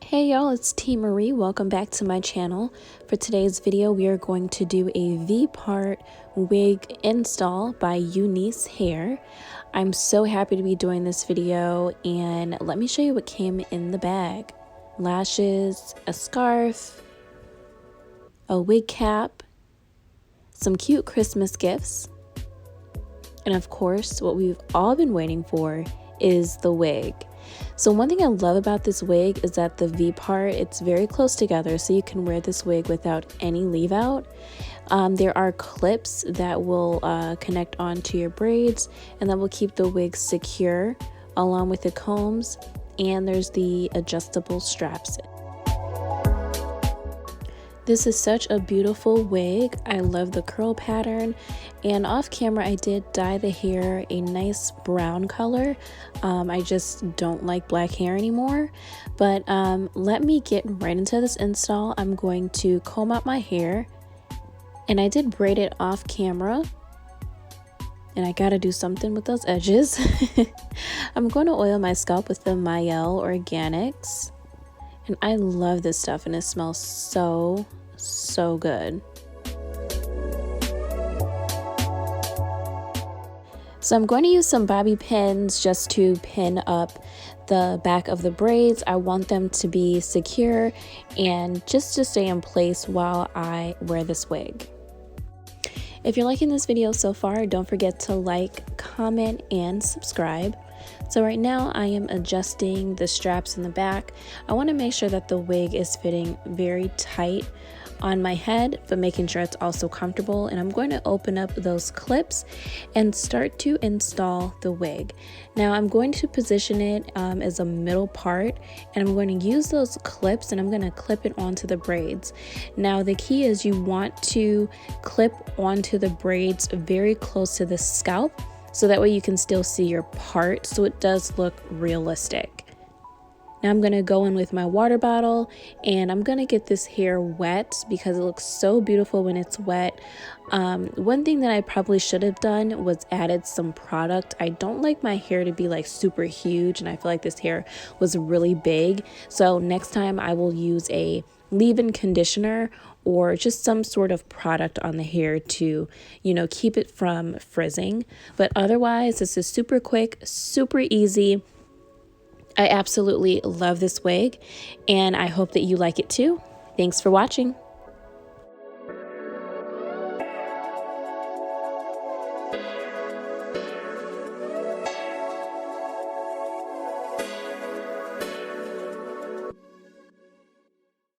Hey y'all, it's T Marie. Welcome back to my channel. For today's video, we are going to do a V-part wig install by Unice hair. I'm so happy to be doing this video, and let me show you what came in the bag. Lashes, a scarf, a wig cap, some cute Christmas gifts, and of course, what we've all been waiting for is the wig. So one thing I love about this wig is that the V part, it's very close together, so you can wear this wig without any leave out. There are clips that will connect onto your braids and that will keep the wig secure along with the combs, and there's the adjustable straps. This is such a beautiful wig. I love the curl pattern, and off camera I did dye the hair a nice brown color. I just don't like black hair anymore, but let me get right into this install. I'm going to comb out my hair, and I did braid it off camera, and I gotta do something with those edges. I'm going to oil my scalp with the Mayel Organics, and I love this stuff, and it smells so good. So I'm going to use some bobby pins just to pin up the back of the braids. I want them to be secure and just to stay in place while I wear this wig. If you're liking this video so far, don't forget to like, comment, and subscribe. So right now I am adjusting the straps in the back. I want to make sure that the wig is fitting very tight on my head, but making sure it's also comfortable. And I'm going to open up those clips and start to install the wig. Now I'm going to position it as a middle part, and I'm going to use those clips and I'm going to clip it onto the braids. Now the key is you want to clip onto the braids very close to the scalp, so that way you can still see your part, so it does look realistic. Now I'm going to go in with my water bottle, and I'm going to get this hair wet because it looks so beautiful when it's wet. One thing that I probably should have done was added some product. I don't like my hair to be like super huge, and I feel like this hair was really big. So next time I will use a leave-in conditioner or just some sort of product on the hair to, keep it from frizzing. But otherwise, this is super quick, super easy. I absolutely love this wig, and I hope that you like it too. Thanks for watching.